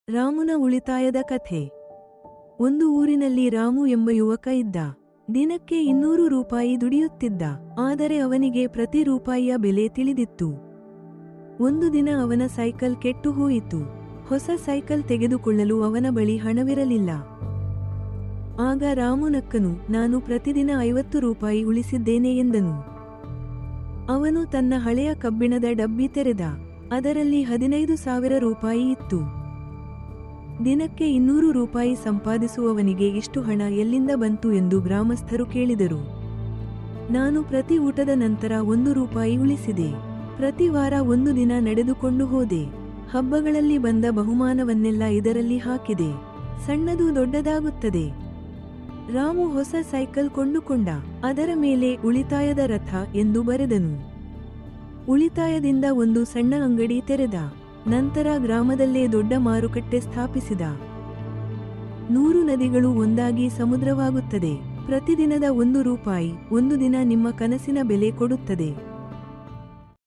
ರಾಮುನ ಉಳಿತಾಯದ ಕಥೆ. ಒಂದು ಊರಿನಲ್ಲಿ ರಾಮು ಎಂಬ ಯುವಕ ಇದ್ದ. ದಿನಕ್ಕೆ 200 ರೂಪಾಯಿ ದುಡಿಯುತ್ತಿದ್ದ. ಆದರೆ ಅವನಿಗೆ ಪ್ರತಿ ರೂಪಾಯಿಯ ಬೆಲೆ ತಿಳಿದಿತ್ತು. ಒಂದು ದಿನ ಅವನ ಸೈಕಲ್ ಕೆಟ್ಟು ಹೋಯಿತು. ಹೊಸ ಸೈಕಲ್ ತೆಗೆದುಕೊಳ್ಳಲು ಅವನ ಬಳಿ ಹಣವಿರಲಿಲ್ಲ. ಆಗ ರಾಮು ನಕ್ಕನು. ನಾನು ಪ್ರತಿದಿನ 50 ರೂಪಾಯಿ ಉಳಿಸಿದ್ದೇನೆ ಎಂದನು. ಅವನು ತನ್ನ ಹಳೆಯ ಕಬ್ಬಿಣದ ಡಬ್ಬಿ ತೆರೆದ. ಅದರಲ್ಲಿ 15,000 ರೂಪಾಯಿ ಇತ್ತು. ದಿನಕ್ಕೆ 200 ರೂಪಾಯಿ ಸಂಪಾದಿಸುವವನಿಗೆ ಇಷ್ಟು ಹಣ ಎಲ್ಲಿಂದ ಬಂತು ಎಂದು ಗ್ರಾಮಸ್ಥರು ಕೇಳಿದರು. ನಾನು ಪ್ರತಿ ಊಟದ ನಂತರ 1 ರೂಪಾಯಿ ಉಳಿಸಿದೆ. ಪ್ರತಿ ವಾರ 1 ದಿನ ನಡೆದುಕೊಂಡು ಹೋದೆ. ಹಬ್ಬಗಳಲ್ಲಿ ಬಂದ ಬಹುಮಾನವನ್ನೆಲ್ಲ ಇದರಲ್ಲಿ ಹಾಕಿದೆ. ಸಣ್ಣದು ದೊಡ್ಡದಾಗುತ್ತದೆ. ರಾಮು ಹೊಸ ಸೈಕಲ್ ಕೊಂಡುಕೊಂಡ. ಅದರ ಮೇಲೆ ಉಳಿತಾಯದ ರಥ ಎಂದು ಬರೆದನು. ಉಳಿತಾಯದಿಂದ ಒಂದು ಸಣ್ಣ ಅಂಗಡಿ ತೆರೆದ. ನಂತರ ಗ್ರಾಮದಲ್ಲೇ ದೊಡ್ಡ ಮಾರುಕಟ್ಟೆ ಸ್ಥಾಪಿಸಿದ. 100 ನದಿಗಳು ಒಂದಾಗಿ ಸಮುದ್ರವಾಗುತ್ತದೆ. ಪ್ರತಿದಿನದ 1 ರೂಪಾಯಿ ಒಂದು ದಿನ ನಿಮ್ಮ ಕನಸಿನ ಬೆಲೆ ಕೊಡುತ್ತದೆ.